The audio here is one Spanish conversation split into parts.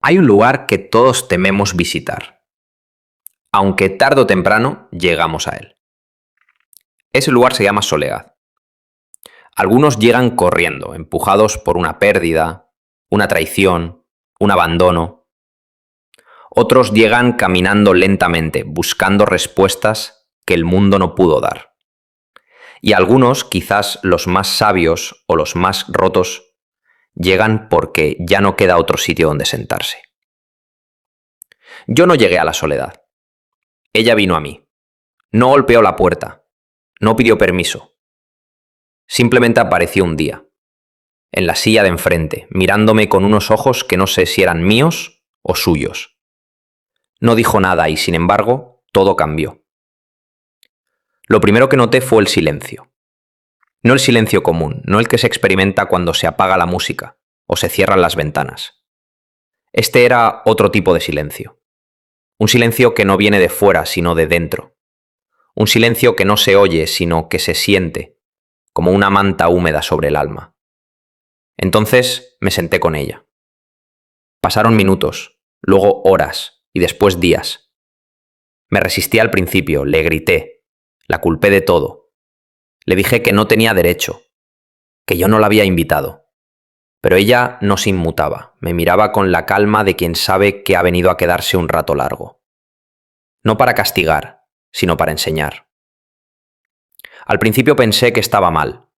Hay un lugar que todos tememos visitar, aunque tarde o temprano llegamos a él. Ese lugar se llama soledad. Algunos llegan corriendo, empujados por una pérdida, una traición, un abandono. Otros llegan caminando lentamente, buscando respuestas que el mundo no pudo dar. Y algunos, quizás los más sabios o los más rotos, llegan porque ya no queda otro sitio donde sentarse. Yo no llegué a la soledad. Ella vino a mí. No golpeó la puerta. No pidió permiso. Simplemente apareció un día, en la silla de enfrente, mirándome con unos ojos que no sé si eran míos o suyos. No dijo nada y, sin embargo, todo cambió. Lo primero que noté fue el silencio. No el silencio común, no el que se experimenta cuando se apaga la música o se cierran las ventanas. Este era otro tipo de silencio. Un silencio que no viene de fuera, sino de dentro. Un silencio que no se oye, sino que se siente, como una manta húmeda sobre el alma. Entonces me senté con ella. Pasaron minutos, luego horas y después días. Me resistí al principio, le grité, la culpé de todo. Le dije que no tenía derecho, que yo no la había invitado. Pero ella no se inmutaba, me miraba con la calma de quien sabe que ha venido a quedarse un rato largo. No para castigar, sino para enseñar. Al principio pensé que estaba mal,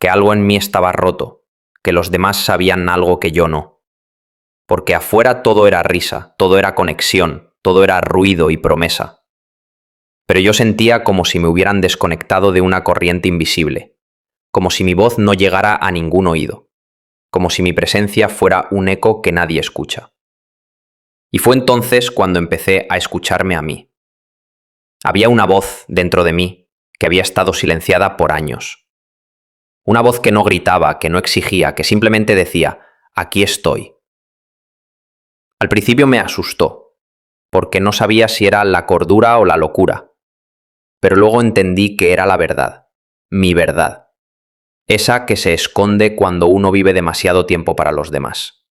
que algo en mí estaba roto, que los demás sabían algo que yo no. Porque afuera todo era risa, todo era conexión, todo era ruido y promesa. Pero yo sentía como si me hubieran desconectado de una corriente invisible, como si mi voz no llegara a ningún oído, como si mi presencia fuera un eco que nadie escucha. Y fue entonces cuando empecé a escucharme a mí. Había una voz dentro de mí que había estado silenciada por años. Una voz que no gritaba, que no exigía, que simplemente decía, aquí estoy. Al principio me asustó, porque no sabía si era la cordura o la locura. Pero luego entendí que era la verdad, mi verdad. Esa que se esconde cuando uno vive demasiado tiempo para los demás.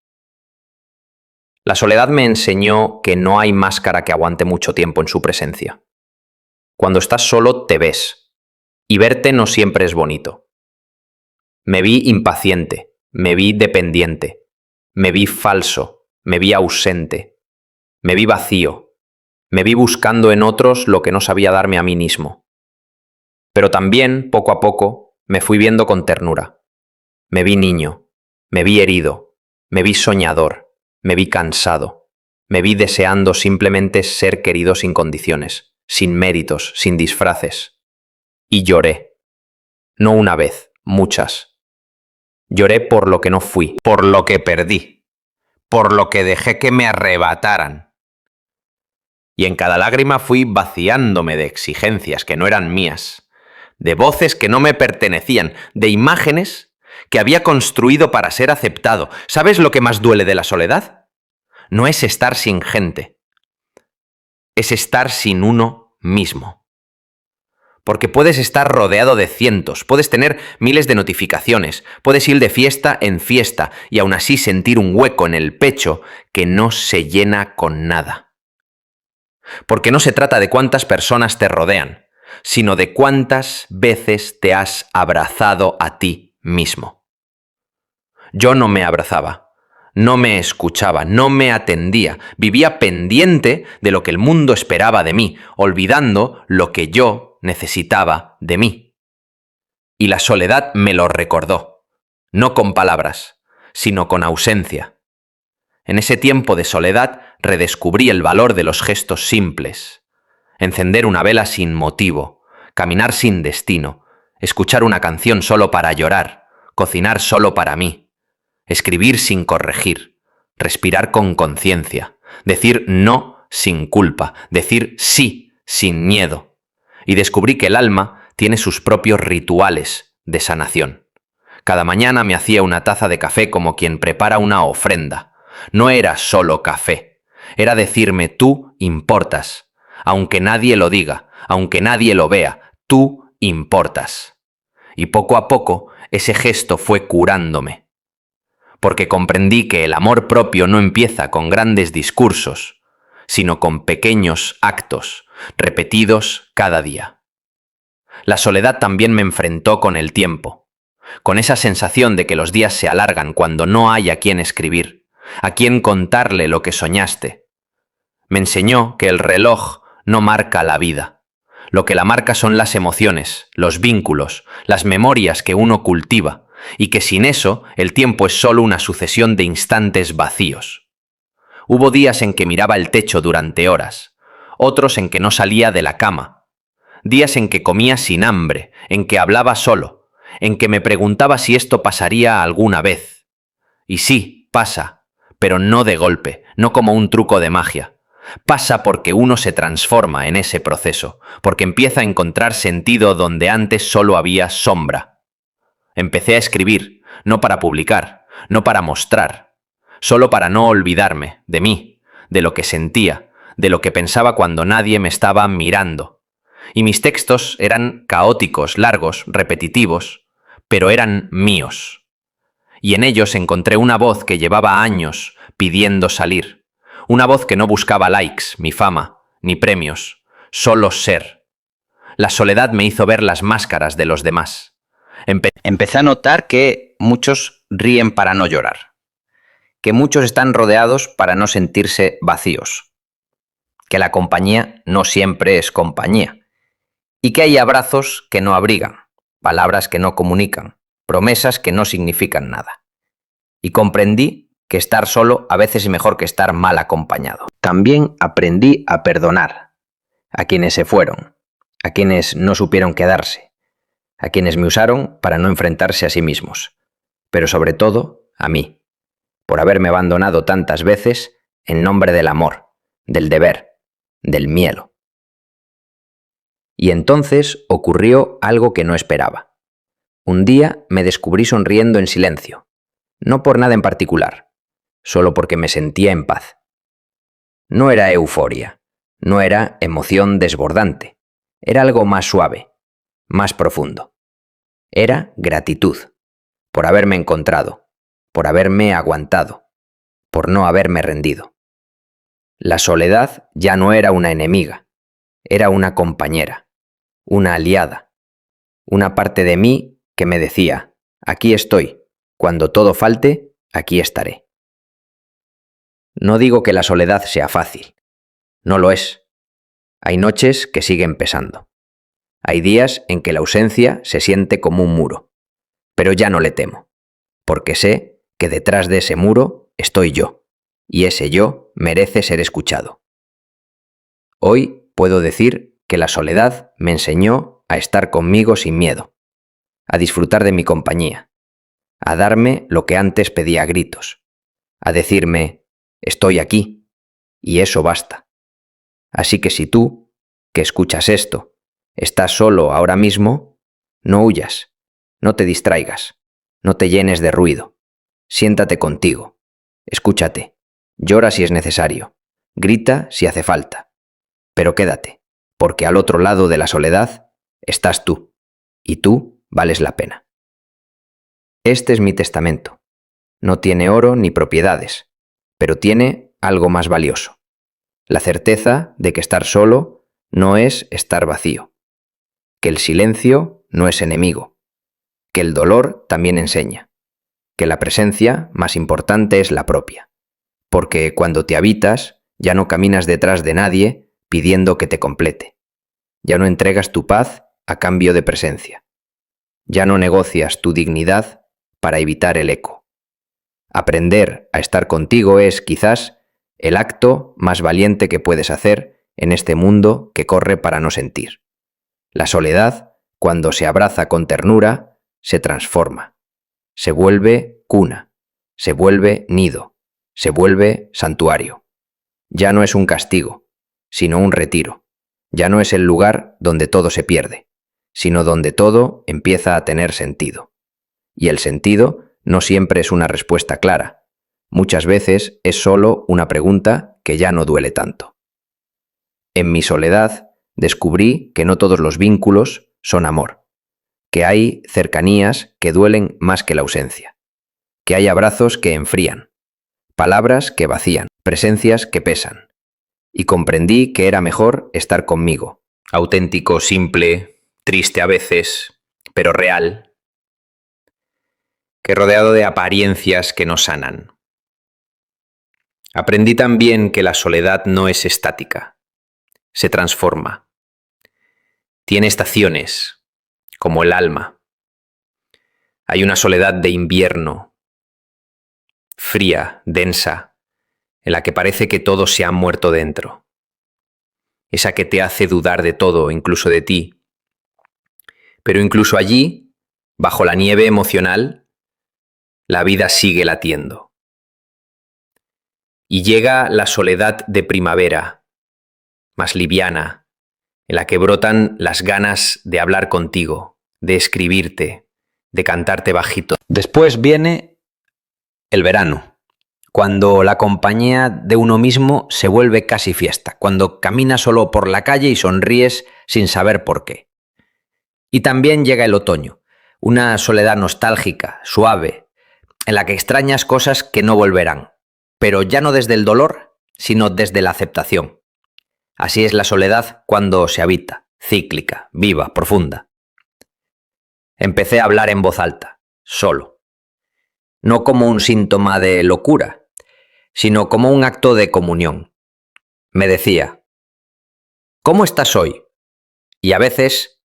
La soledad me enseñó que no hay máscara que aguante mucho tiempo en su presencia. Cuando estás solo te ves, y verte no siempre es bonito. Me vi impaciente, me vi dependiente, me vi falso, me vi ausente, me vi vacío, me vi buscando en otros lo que no sabía darme a mí mismo. Pero también, poco a poco, me fui viendo con ternura. Me vi niño, me vi herido, me vi soñador, me vi cansado, me vi deseando simplemente ser querido sin condiciones, sin méritos, sin disfraces. Y lloré. No una vez, muchas. Lloré por lo que no fui, por lo que perdí, por lo que dejé que me arrebataran. Y en cada lágrima fui vaciándome de exigencias que no eran mías, de voces que no me pertenecían, de imágenes que había construido para ser aceptado. ¿Sabes lo que más duele de la soledad? No es estar sin gente, es estar sin uno mismo. Porque puedes estar rodeado de cientos, puedes tener miles de notificaciones, puedes ir de fiesta en fiesta y aún así sentir un hueco en el pecho que no se llena con nada. Porque no se trata de cuántas personas te rodean, sino de cuántas veces te has abrazado a ti mismo. Yo no me abrazaba, no me escuchaba, no me atendía, vivía pendiente de lo que el mundo esperaba de mí, olvidando lo que yo necesitaba de mí. Y la soledad me lo recordó, no con palabras, sino con ausencia. En ese tiempo de soledad redescubrí el valor de los gestos simples. Encender una vela sin motivo, caminar sin destino, escuchar una canción solo para llorar, cocinar solo para mí, escribir sin corregir, respirar con conciencia, decir no sin culpa, decir sí sin miedo. Y descubrí que el alma tiene sus propios rituales de sanación. Cada mañana me hacía una taza de café como quien prepara una ofrenda. No era solo café, era decirme tú importas. Aunque nadie lo diga, aunque nadie lo vea, tú importas. Y poco a poco ese gesto fue curándome. porque comprendí que el amor propio no empieza con grandes discursos, sino con pequeños actos, repetidos cada día. La soledad también me enfrentó con el tiempo, con esa sensación de que los días se alargan cuando no hay a quien escribir, a quien contarle lo que soñaste. Me enseñó que el reloj no marca la vida. Lo que la marca son las emociones, los vínculos, las memorias que uno cultiva, y que sin eso el tiempo es solo una sucesión de instantes vacíos. Hubo días en que miraba el techo durante horas, otros en que no salía de la cama, días en que comía sin hambre, en que hablaba solo, en que me preguntaba si esto pasaría alguna vez. Y sí, pasa, pero no de golpe, no como un truco de magia. Pasa porque uno se transforma en ese proceso, porque empieza a encontrar sentido donde antes solo había sombra. Empecé a escribir, no para publicar, no para mostrar, solo para no olvidarme de mí, de lo que sentía, de lo que pensaba cuando nadie me estaba mirando. Y mis textos eran caóticos, largos, repetitivos, pero eran míos. Y en ellos encontré una voz que llevaba años pidiendo salir. Una voz que no buscaba likes, ni fama, ni premios, solo ser. La soledad me hizo ver las máscaras de los demás. Empecé a notar que muchos ríen para no llorar, que muchos están rodeados para no sentirse vacíos, que la compañía no siempre es compañía, y que hay abrazos que no abrigan, palabras que no comunican, promesas que no significan nada. Y comprendí que estar solo a veces es mejor que estar mal acompañado. También aprendí a perdonar a quienes se fueron, a quienes no supieron quedarse, a quienes me usaron para no enfrentarse a sí mismos, pero sobre todo a mí, por haberme abandonado tantas veces en nombre del amor, del deber, del miedo. Y entonces ocurrió algo que no esperaba. Un día me descubrí sonriendo en silencio, no por nada en particular, solo porque me sentía en paz. No era euforia, no era emoción desbordante, era algo más suave, más profundo. Era gratitud, por haberme encontrado, por haberme aguantado, por no haberme rendido. La soledad ya no era una enemiga, era una compañera, una aliada, una parte de mí que me decía, aquí estoy, cuando todo falte, aquí estaré. No digo que la soledad sea fácil, no lo es. Hay noches que siguen pesando. Hay días en que la ausencia se siente como un muro, pero ya no le temo, porque sé que detrás de ese muro estoy yo, y ese yo merece ser escuchado. Hoy puedo decir que la soledad me enseñó a estar conmigo sin miedo, a disfrutar de mi compañía, a darme lo que antes pedía a gritos, a decirme, estoy aquí, y eso basta. Así que si tú, que escuchas esto, estás solo ahora mismo, no huyas, no te distraigas, no te llenes de ruido. Siéntate contigo, escúchate, llora si es necesario, grita si hace falta, pero quédate, porque al otro lado de la soledad estás tú, y tú vales la pena. Este es mi testamento. No tiene oro ni propiedades, pero tiene algo más valioso. La certeza de que estar solo no es estar vacío, que el silencio no es enemigo, que el dolor también enseña, que la presencia más importante es la propia, porque cuando te habitas ya no caminas detrás de nadie pidiendo que te complete, ya no entregas tu paz a cambio de presencia, ya no negocias tu dignidad para evitar el eco. Aprender a estar contigo es, quizás, el acto más valiente que puedes hacer en este mundo que corre para no sentir. La soledad, cuando se abraza con ternura, se transforma. Se vuelve cuna, se vuelve nido, se vuelve santuario. Ya no es un castigo, sino un retiro. Ya no es el lugar donde todo se pierde, sino donde todo empieza a tener sentido. Y el sentido no siempre es una respuesta clara. Muchas veces es solo una pregunta que ya no duele tanto. En mi soledad descubrí que no todos los vínculos son amor, que hay cercanías que duelen más que la ausencia, que hay abrazos que enfrían, palabras que vacían, presencias que pesan. Y comprendí que era mejor estar conmigo, auténtico, simple, triste a veces, pero real, que rodeado de apariencias que no sanan. Aprendí también que la soledad no es estática, se transforma. Tiene estaciones, como el alma. Hay una soledad de invierno, fría, densa, en la que parece que todo se ha muerto dentro. Esa que te hace dudar de todo, incluso de ti. Pero incluso allí, bajo la nieve emocional, la vida sigue latiendo. Y llega la soledad de primavera, más liviana, en la que brotan las ganas de hablar contigo, de escribirte, de cantarte bajito. Después viene el verano, cuando la compañía de uno mismo se vuelve casi fiesta, cuando caminas solo por la calle y sonríes sin saber por qué. Y también llega el otoño, una soledad nostálgica, suave, en la que extrañas cosas que no volverán, pero ya no desde el dolor, sino desde la aceptación. Así es la soledad cuando se habita, cíclica, viva, profunda. Empecé a hablar en voz alta, solo. No como un síntoma de locura, sino como un acto de comunión. Me decía, ¿cómo estás hoy? Y a veces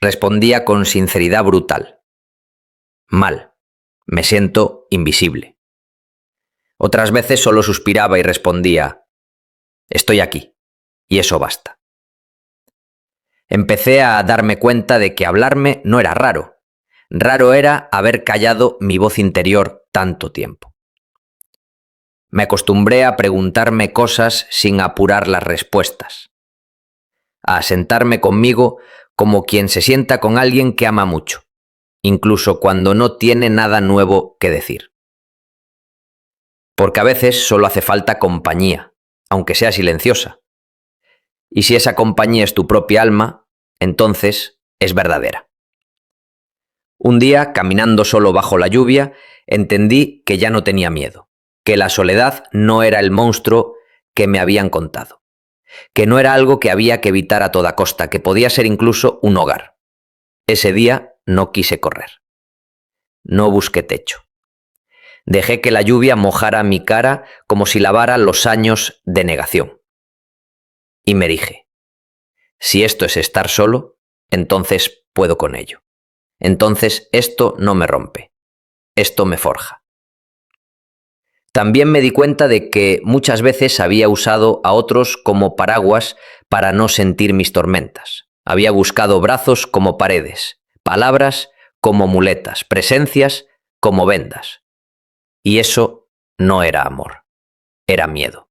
respondía con sinceridad brutal. Mal, me siento invisible. Otras veces solo suspiraba y respondía, estoy aquí, y eso basta. Empecé a darme cuenta de que hablarme no era raro. Raro era haber callado mi voz interior tanto tiempo. Me acostumbré a preguntarme cosas sin apurar las respuestas, a sentarme conmigo como quien se sienta con alguien que ama mucho, incluso cuando no tiene nada nuevo que decir. Porque a veces solo hace falta compañía, aunque sea silenciosa. Y si esa compañía es tu propia alma, entonces es verdadera. Un día, caminando solo bajo la lluvia, entendí que ya no tenía miedo, que la soledad no era el monstruo que me habían contado, que no era algo que había que evitar a toda costa, que podía ser incluso un hogar. Ese día no quise correr. No busqué techo. Dejé que la lluvia mojara mi cara como si lavara los años de negación. Y me dije, si esto es estar solo, entonces puedo con ello. Entonces esto no me rompe. Esto me forja. También me di cuenta de que muchas veces había usado a otros como paraguas para no sentir mis tormentas. Había buscado brazos como paredes, palabras como muletas, presencias como vendas. Y eso no era amor, era miedo.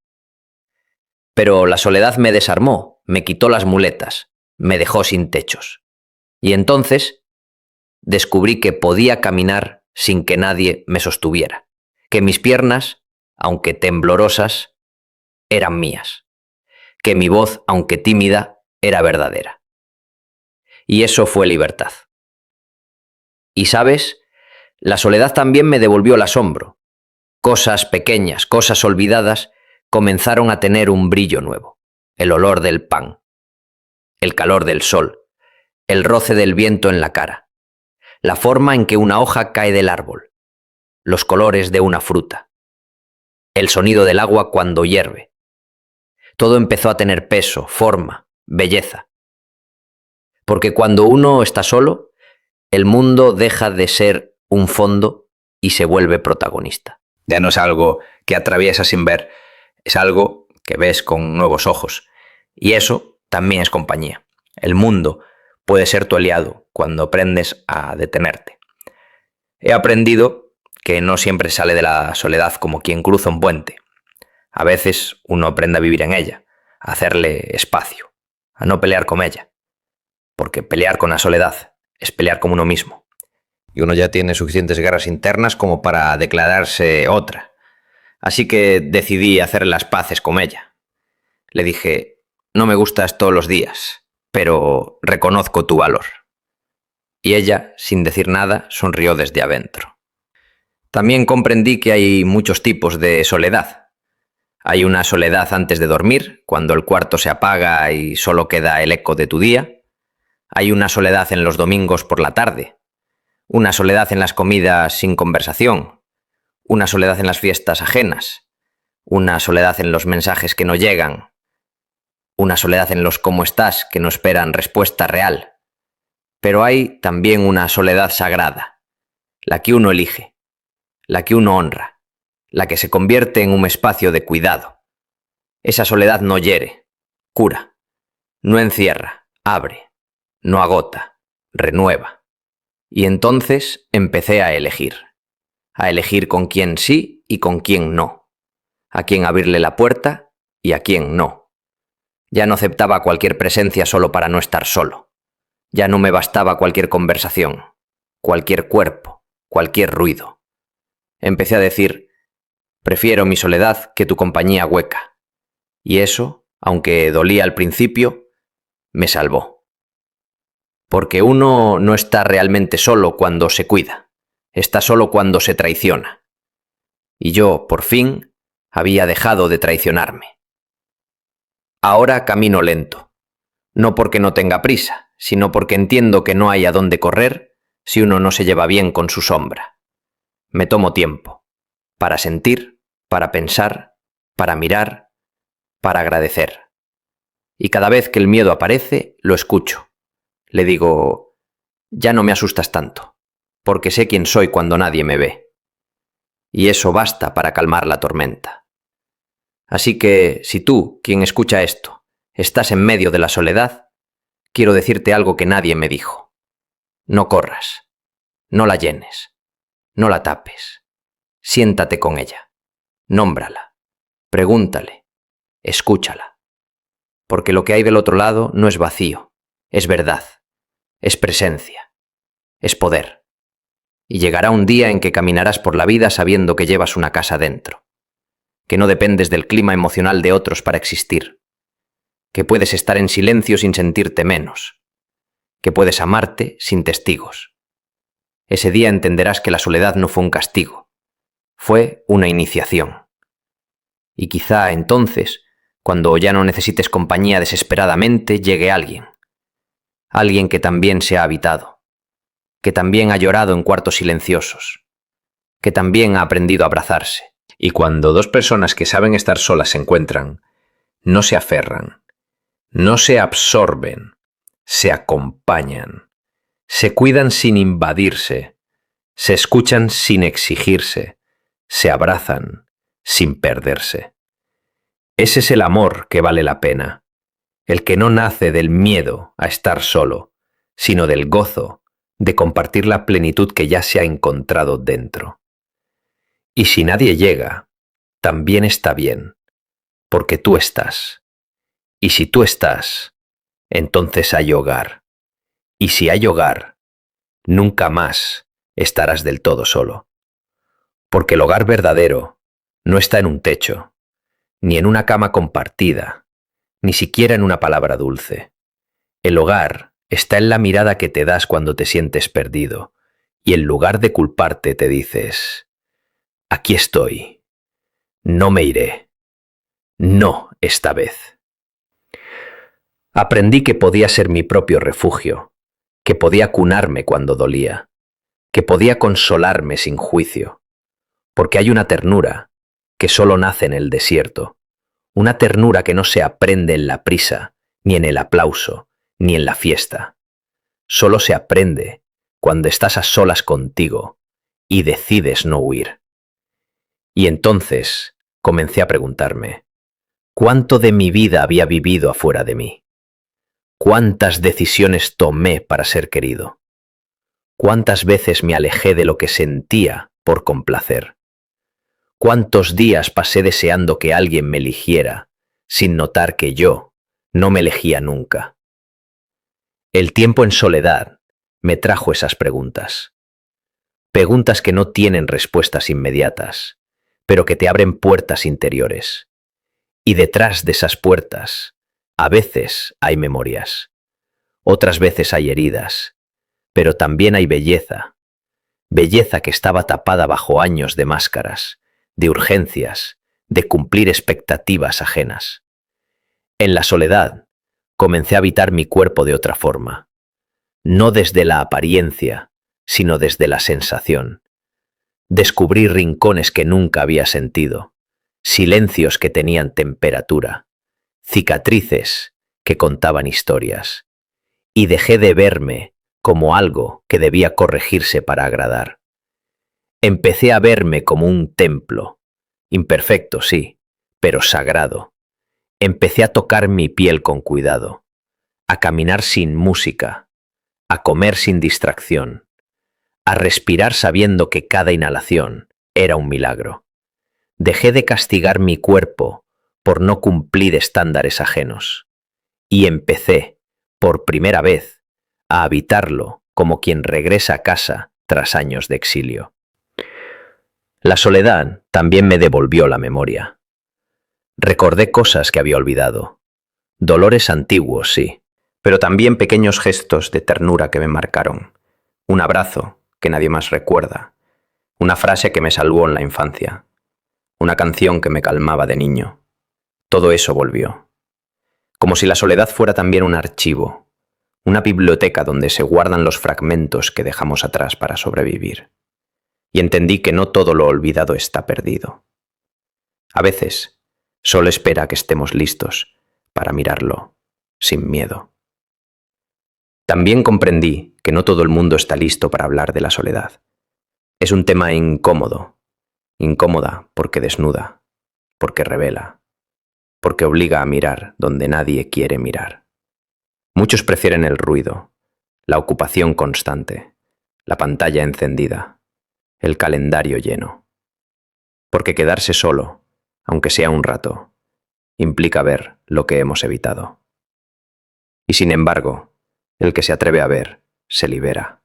Pero la soledad me desarmó, me quitó las muletas, me dejó sin techos. Y entonces descubrí que podía caminar sin que nadie me sostuviera, que mis piernas, aunque temblorosas, eran mías, que mi voz, aunque tímida, era verdadera. Y eso fue libertad. Y sabes, la soledad también me devolvió el asombro. Cosas pequeñas, cosas olvidadas, comenzaron a tener un brillo nuevo. El olor del pan, el calor del sol, el roce del viento en la cara, la forma en que una hoja cae del árbol, los colores de una fruta, el sonido del agua cuando hierve. Todo empezó a tener peso, forma, belleza. Porque cuando uno está solo, el mundo deja de ser un fondo y se vuelve protagonista. Ya no es algo que atraviesas sin ver, es algo que ves con nuevos ojos. Y eso también es compañía. El mundo puede ser tu aliado cuando aprendes a detenerte. He aprendido que no siempre sale de la soledad como quien cruza un puente. A veces uno aprende a vivir en ella, a hacerle espacio, a no pelear con ella. Porque pelear con la soledad es pelear con uno mismo. Y uno ya tiene suficientes guerras internas como para declararse otra. Así que decidí hacer las paces con ella. Le dije, no me gustas todos los días, pero reconozco tu valor. Y ella, sin decir nada, sonrió desde adentro. También comprendí que hay muchos tipos de soledad. Hay una soledad antes de dormir, cuando el cuarto se apaga y solo queda el eco de tu día. Hay una soledad en los domingos por la tarde. Una soledad en las comidas sin conversación. Una soledad en las fiestas ajenas. Una soledad en los mensajes que no llegan. Una soledad en los cómo estás que no esperan respuesta real. Pero hay también una soledad sagrada, la que uno elige, la que uno honra, la que se convierte en un espacio de cuidado. Esa soledad no hiere, cura, no encierra, abre, no agota, renueva. Y entonces empecé a elegir con quién sí y con quién no, a quién abrirle la puerta y a quién no. Ya no aceptaba cualquier presencia solo para no estar solo. Ya no me bastaba cualquier conversación, cualquier cuerpo, cualquier ruido. Empecé a decir, prefiero mi soledad que tu compañía hueca. Y eso, aunque dolía al principio, me salvó. Porque uno no está realmente solo cuando se cuida, está solo cuando se traiciona. Y yo, por fin, había dejado de traicionarme. Ahora camino lento, no porque no tenga prisa, sino porque entiendo que no hay a dónde correr si uno no se lleva bien con su sombra. Me tomo tiempo, para sentir, para pensar, para mirar, para agradecer. Y cada vez que el miedo aparece, lo escucho. Le digo, ya no me asustas tanto, porque sé quién soy cuando nadie me ve. Y eso basta para calmar la tormenta. Así que, si tú, quien escucha esto, estás en medio de la soledad, quiero decirte algo que nadie me dijo. No corras, no la llenes, no la tapes. Siéntate con ella, nómbrala, pregúntale, escúchala. Porque lo que hay del otro lado no es vacío, es verdad, es presencia, es poder. Y llegará un día en que caminarás por la vida sabiendo que llevas una casa dentro, que no dependes del clima emocional de otros para existir, que puedes estar en silencio sin sentirte menos, que puedes amarte sin testigos. Ese día entenderás que la soledad no fue un castigo, fue una iniciación. Y quizá entonces, cuando ya no necesites compañía desesperadamente, llegue alguien. Alguien que también se ha habitado, que también ha llorado en cuartos silenciosos, que también ha aprendido a abrazarse. Y cuando dos personas que saben estar solas se encuentran, no se aferran, no se absorben, se acompañan, se cuidan sin invadirse, se escuchan sin exigirse, se abrazan sin perderse. Ese es el amor que vale la pena, el que no nace del miedo a estar solo, sino del gozo de compartir la plenitud que ya se ha encontrado dentro. Y si nadie llega, también está bien, porque tú estás. Y si tú estás, entonces hay hogar. Y si hay hogar, nunca más estarás del todo solo. Porque el hogar verdadero no está en un techo, ni en una cama compartida, ni siquiera en una palabra dulce. El hogar está en la mirada que te das cuando te sientes perdido, y en lugar de culparte te dices, aquí estoy, no me iré, no esta vez. Aprendí que podía ser mi propio refugio, que podía cunarme cuando dolía, que podía consolarme sin juicio, porque hay una ternura que solo nace en el desierto, una ternura que no se aprende en la prisa, ni en el aplauso, ni en la fiesta. Solo se aprende cuando estás a solas contigo y decides no huir. Y entonces comencé a preguntarme, ¿cuánto de mi vida había vivido afuera de mí? ¿Cuántas decisiones tomé para ser querido? ¿Cuántas veces me alejé de lo que sentía por complacer? ¿Cuántos días pasé deseando que alguien me eligiera, sin notar que yo no me elegía nunca? El tiempo en soledad me trajo esas preguntas. Preguntas que no tienen respuestas inmediatas, pero que te abren puertas interiores. Y detrás de esas puertas, a veces hay memorias, otras veces hay heridas, pero también hay belleza, belleza que estaba tapada bajo años de máscaras, de urgencias, de cumplir expectativas ajenas. En la soledad, comencé a habitar mi cuerpo de otra forma, no desde la apariencia, sino desde la sensación. Descubrí rincones que nunca había sentido, silencios que tenían temperatura, cicatrices que contaban historias, y dejé de verme como algo que debía corregirse para agradar. Empecé a verme como un templo, imperfecto, sí, pero sagrado. Empecé a tocar mi piel con cuidado, a caminar sin música, a comer sin distracción, a respirar sabiendo que cada inhalación era un milagro. Dejé de castigar mi cuerpo por no cumplir estándares ajenos, y empecé, por primera vez, a habitarlo como quien regresa a casa tras años de exilio. La soledad también me devolvió la memoria. Recordé cosas que había olvidado, dolores antiguos, sí, pero también pequeños gestos de ternura que me marcaron, un abrazo que nadie más recuerda, una frase que me salvó en la infancia, una canción que me calmaba de niño. Todo eso volvió. Como si la soledad fuera también un archivo, una biblioteca donde se guardan los fragmentos que dejamos atrás para sobrevivir. Y entendí que no todo lo olvidado está perdido. A veces, solo espera que estemos listos para mirarlo sin miedo. También comprendí que no todo el mundo está listo para hablar de la soledad. Es un tema incómodo, incómoda porque desnuda, porque revela, porque obliga a mirar donde nadie quiere mirar. Muchos prefieren el ruido, la ocupación constante, la pantalla encendida, el calendario lleno. Porque quedarse solo, aunque sea un rato, implica ver lo que hemos evitado. Y sin embargo, el que se atreve a ver, se libera.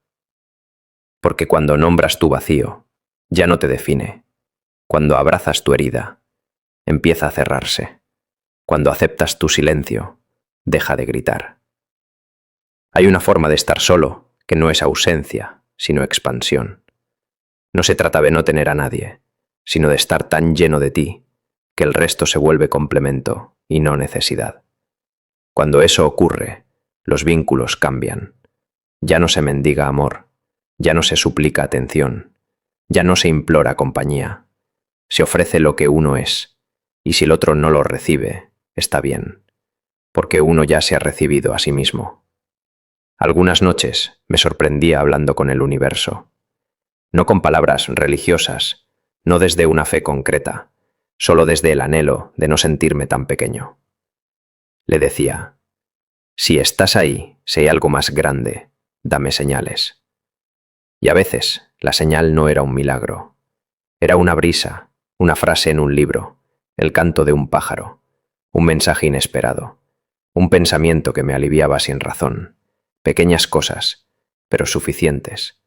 Porque cuando nombras tu vacío, ya no te define. Cuando abrazas tu herida, empieza a cerrarse. Cuando aceptas tu silencio, deja de gritar. Hay una forma de estar solo que no es ausencia, sino expansión. No se trata de no tener a nadie, sino de estar tan lleno de ti que el resto se vuelve complemento y no necesidad. Cuando eso ocurre, los vínculos cambian. Ya no se mendiga amor, ya no se suplica atención, ya no se implora compañía. Se ofrece lo que uno es, y si el otro no lo recibe, está bien, porque uno ya se ha recibido a sí mismo. Algunas noches me sorprendía hablando con el universo. No con palabras religiosas, no desde una fe concreta, solo desde el anhelo de no sentirme tan pequeño. Le decía, si estás ahí, si hay algo más grande, dame señales. Y a veces la señal no era un milagro, era una brisa, una frase en un libro, el canto de un pájaro, un mensaje inesperado, un pensamiento que me aliviaba sin razón, pequeñas cosas, pero suficientes.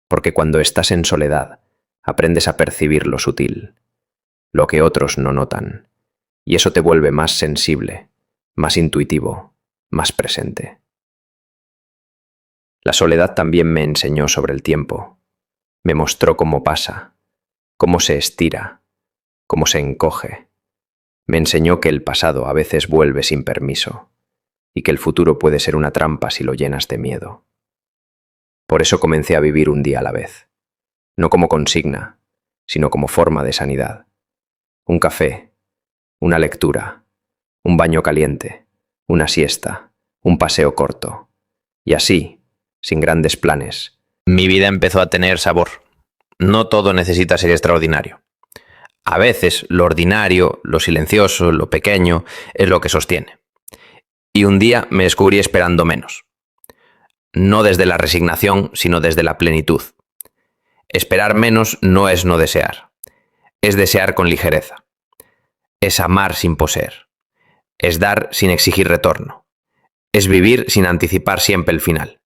Porque cuando estás en soledad, aprendes a percibir lo sutil, lo que otros no notan, y eso te vuelve más sensible, más intuitivo, más presente. La soledad también me enseñó sobre el tiempo, me mostró cómo pasa, cómo se estira, cómo se encoge. Me enseñó que el pasado a veces vuelve sin permiso, y que el futuro puede ser una trampa si lo llenas de miedo. Por eso comencé a vivir un día a la vez, no como consigna, sino como forma de sanidad. Un café, una lectura, un baño caliente, una siesta, un paseo corto. Y así, sin grandes planes, mi vida empezó a tener sabor. No todo necesita ser extraordinario. A veces lo ordinario, lo silencioso, lo pequeño, es lo que sostiene. Y un día me descubrí esperando menos. No desde la resignación, sino desde la plenitud. Esperar menos no es no desear. Es desear con ligereza. Es amar sin poseer. Es dar sin exigir retorno. Es vivir sin anticipar siempre el final.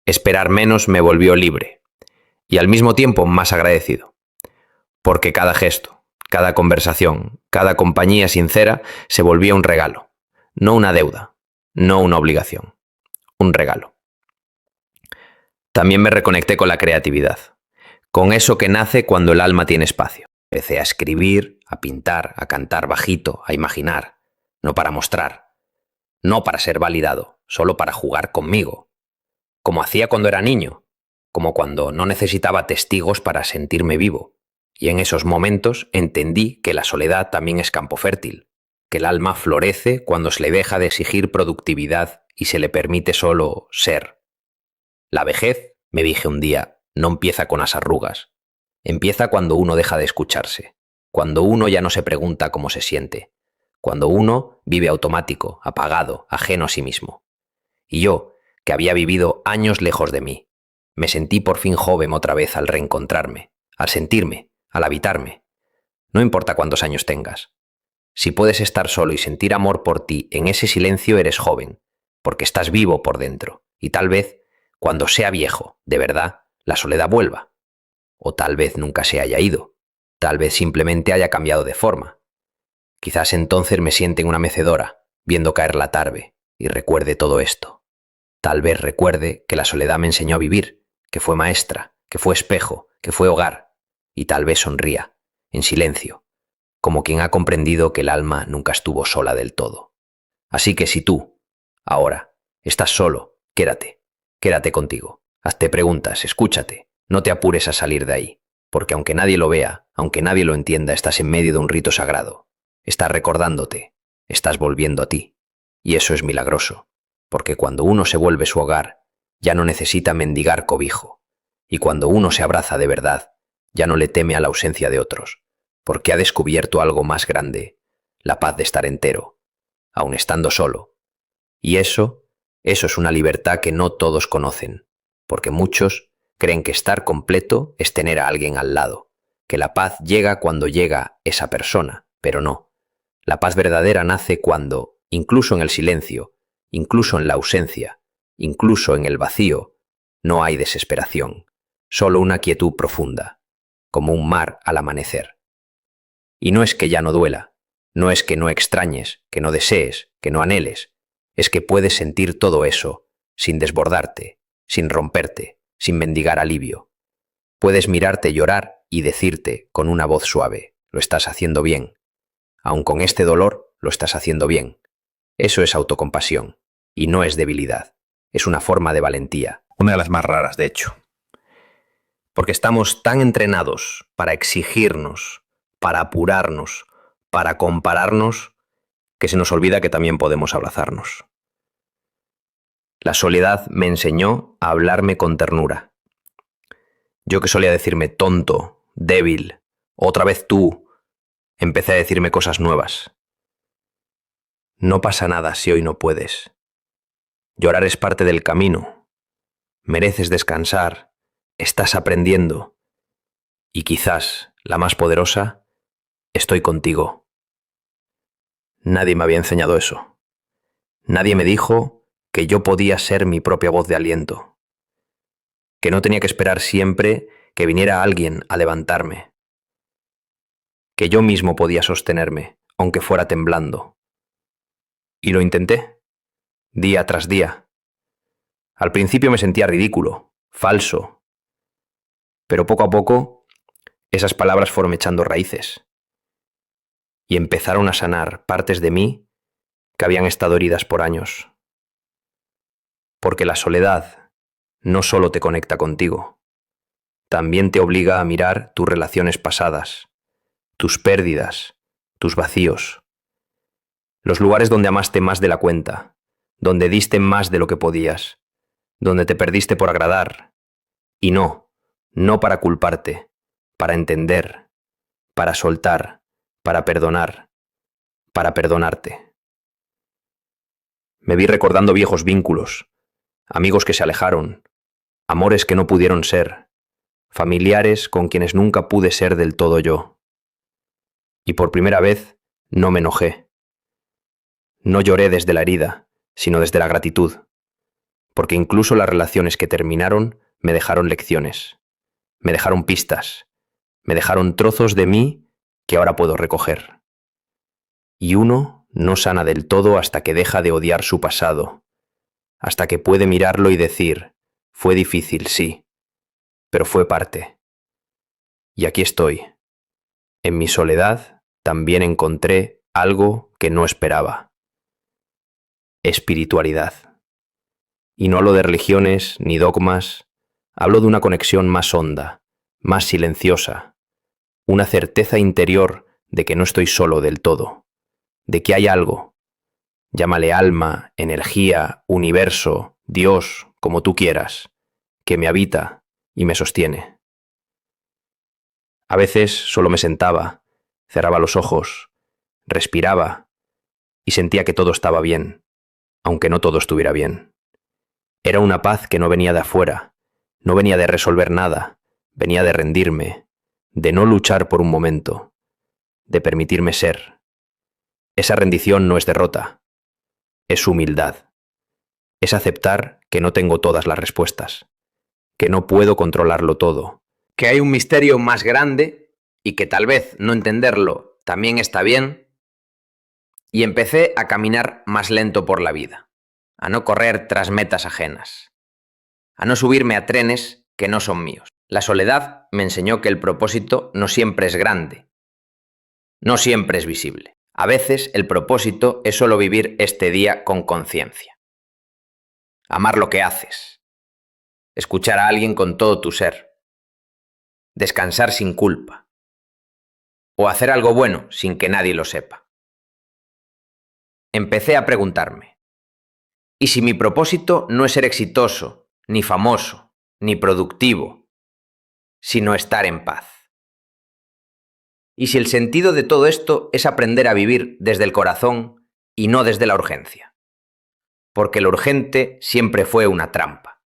Esperar menos me volvió libre. Y al mismo tiempo más agradecido. Porque cada gesto, cada conversación, cada compañía sincera se volvía un regalo. No una deuda, no una obligación. Un regalo. También me reconecté con la creatividad, con eso que nace cuando el alma tiene espacio. Empecé a escribir, a pintar, a cantar bajito, a imaginar, no para mostrar, no para ser validado, solo para jugar conmigo, como hacía cuando era niño, como cuando no necesitaba testigos para sentirme vivo. Y en esos momentos entendí que la soledad también es campo fértil, que el alma florece cuando se le deja de exigir productividad y se le permite solo ser. La vejez, me dije un día, no empieza con las arrugas. Empieza cuando uno deja de escucharse, cuando uno ya no se pregunta cómo se siente, cuando uno vive automático, apagado, ajeno a sí mismo. Y yo, que había vivido años lejos de mí, me sentí por fin joven otra vez al reencontrarme, al sentirme, al habitarme. No importa cuántos años tengas. Si puedes estar solo y sentir amor por ti, en ese silencio eres joven, porque estás vivo por dentro, y tal vez, cuando sea viejo, de verdad, la soledad vuelva. O tal vez nunca se haya ido, tal vez simplemente haya cambiado de forma. Quizás entonces me siente en una mecedora, viendo caer la tarde, y recuerde todo esto. Tal vez recuerde que la soledad me enseñó a vivir, que fue maestra, que fue espejo, que fue hogar, y tal vez sonría, en silencio, como quien ha comprendido que el alma nunca estuvo sola del todo. Así que si tú, ahora, estás solo, quédate contigo, hazte preguntas, escúchate, no te apures a salir de ahí, porque aunque nadie lo vea, aunque nadie lo entienda, estás en medio de un rito sagrado, estás recordándote, estás volviendo a ti, y eso es milagroso, porque cuando uno se vuelve su hogar, ya no necesita mendigar cobijo, y cuando uno se abraza de verdad, ya no le teme a la ausencia de otros, porque ha descubierto algo más grande, la paz de estar entero, aun estando solo. Y eso es una libertad que no todos conocen, porque muchos creen que estar completo es tener a alguien al lado, que la paz llega cuando llega esa persona, pero no. La paz verdadera nace cuando, incluso en el silencio, incluso en la ausencia, incluso en el vacío, no hay desesperación, solo una quietud profunda, como un mar al amanecer. Y no es que ya no duela, no es que no extrañes, que no desees, que no anheles, es que puedes sentir todo eso sin desbordarte, sin romperte, sin mendigar alivio. Puedes mirarte llorar y decirte con una voz suave, lo estás haciendo bien. Aun con este dolor, lo estás haciendo bien. Eso es autocompasión, y no es debilidad, es una forma de valentía. Una de las más raras, de hecho. Porque estamos tan entrenados para exigirnos, para apurarnos, para compararnos, que se nos olvida que también podemos abrazarnos. La soledad me enseñó a hablarme con ternura. Yo que solía decirme tonto, débil, otra vez tú, empecé a decirme cosas nuevas. No pasa nada si hoy no puedes. Llorar es parte del camino. Mereces descansar, estás aprendiendo. Y quizás, la más poderosa, estoy contigo. Nadie me había enseñado eso. Nadie me dijo que yo podía ser mi propia voz de aliento, que no tenía que esperar siempre que viniera alguien a levantarme, que yo mismo podía sostenerme, aunque fuera temblando. Y lo intenté, día tras día. Al principio me sentía ridículo, falso, pero poco a poco esas palabras fueron echando raíces y empezaron a sanar partes de mí que habían estado heridas por años. Porque la soledad no solo te conecta contigo, también te obliga a mirar tus relaciones pasadas, tus pérdidas, tus vacíos, los lugares donde amaste más de la cuenta, donde diste más de lo que podías, donde te perdiste por agradar, y no para culparte, para entender, para soltar, para perdonar, para perdonarte. Me vi recordando viejos vínculos, amigos que se alejaron, amores que no pudieron ser, familiares con quienes nunca pude ser del todo yo. Y por primera vez no me enojé. No lloré desde la herida, sino desde la gratitud, porque incluso las relaciones que terminaron me dejaron lecciones, me dejaron pistas, me dejaron trozos de mí que ahora puedo recoger. Y uno no sana del todo hasta que deja de odiar su pasado, hasta que puede mirarlo y decir, fue difícil, sí, pero fue parte. Y aquí estoy. En mi soledad también encontré algo que no esperaba. Espiritualidad. Y no hablo de religiones ni dogmas, hablo de una conexión más honda, más silenciosa, una certeza interior de que no estoy solo del todo, de que hay algo, llámale alma, energía, universo, Dios, como tú quieras, que me habita y me sostiene. A veces solo me sentaba, cerraba los ojos, respiraba y sentía que todo estaba bien, aunque no todo estuviera bien. Era una paz que no venía de afuera, no venía de resolver nada, venía de rendirme, de no luchar por un momento, de permitirme ser. Esa rendición no es derrota, es humildad. Es aceptar que no tengo todas las respuestas, que no puedo controlarlo todo, Que hay un misterio más grande y que tal vez no entenderlo también está bien. Y empecé a caminar más lento por la vida, a no correr tras metas ajenas, a no subirme a trenes que no son míos. La soledad me enseñó que el propósito no siempre es grande, no siempre es visible. A veces el propósito es solo vivir este día con conciencia. Amar lo que haces, escuchar a alguien con todo tu ser, descansar sin culpa, o hacer algo bueno sin que nadie lo sepa. Empecé a preguntarme, ¿y si mi propósito no es ser exitoso, ni famoso, ni productivo, sino estar en paz? ¿Y si el sentido de todo esto es aprender a vivir desde el corazón y no desde la urgencia? Porque lo urgente siempre fue una trampa,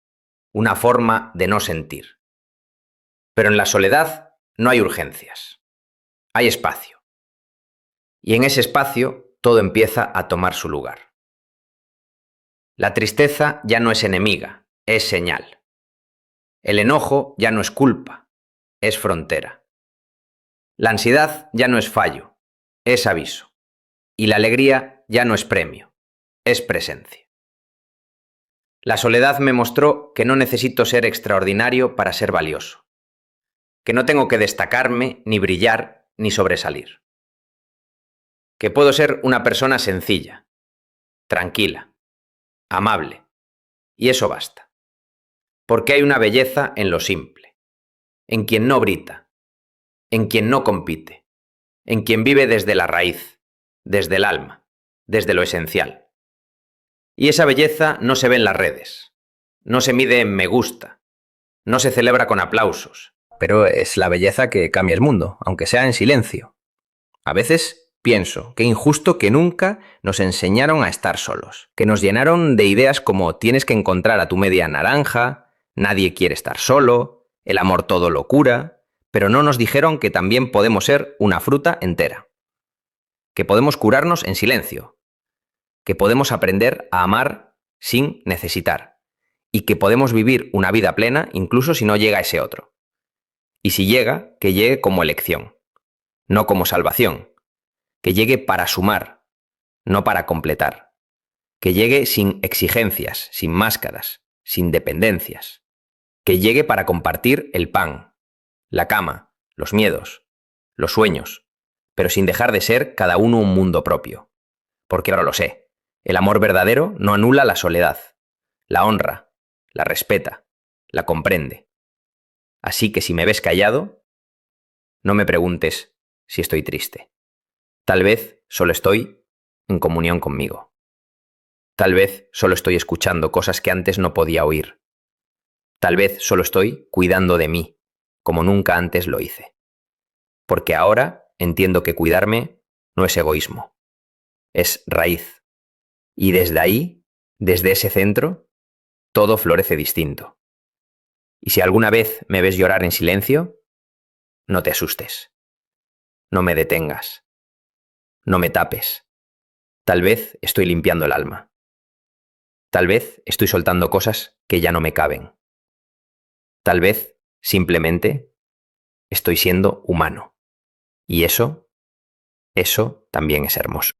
una forma de no sentir. Pero en la soledad no hay urgencias, hay espacio. Y en ese espacio todo empieza a tomar su lugar. La tristeza ya no es enemiga, es señal. El enojo ya no es culpa, es frontera. La ansiedad ya no es fallo, es aviso. Y la alegría ya no es premio, es presencia. La soledad me mostró que no necesito ser extraordinario para ser valioso, que no tengo que destacarme, ni brillar, ni sobresalir. Que puedo ser una persona sencilla, tranquila, amable, y eso basta. Porque hay una belleza en lo simple, en quien no grita, en quien no compite, en quien vive desde la raíz, desde el alma, desde lo esencial. Y esa belleza no se ve en las redes, no se mide en me gusta, no se celebra con aplausos, pero es la belleza que cambia el mundo, aunque sea en silencio. A veces pienso que injusto que nunca nos enseñaron a estar solos, que nos llenaron de ideas como tienes que encontrar a tu media naranja, nadie quiere estar solo, el amor todo lo cura, pero no nos dijeron que también podemos ser una fruta entera, que podemos curarnos en silencio, que podemos aprender a amar sin necesitar y que podemos vivir una vida plena incluso si no llega ese otro. Y si llega, que llegue como elección, no como salvación, que llegue para sumar, no para completar, que llegue sin exigencias, sin máscaras, sin dependencias, que llegue para compartir el pan, la cama, los miedos, los sueños, pero sin dejar de ser cada uno un mundo propio. Porque ahora lo sé. El amor verdadero no anula la soledad, la honra, la respeta, la comprende. Así que si me ves callado, no me preguntes si estoy triste. Tal vez solo estoy en comunión conmigo. Tal vez solo estoy escuchando cosas que antes no podía oír. Tal vez solo estoy cuidando de mí, como nunca antes lo hice. Porque ahora entiendo que cuidarme no es egoísmo, es raíz. Y desde ahí, desde ese centro, todo florece distinto. Y si alguna vez me ves llorar en silencio, no te asustes. No me detengas. No me tapes. Tal vez estoy limpiando el alma. Tal vez estoy soltando cosas que ya no me caben. Tal vez, simplemente, estoy siendo humano. Y eso también es hermoso.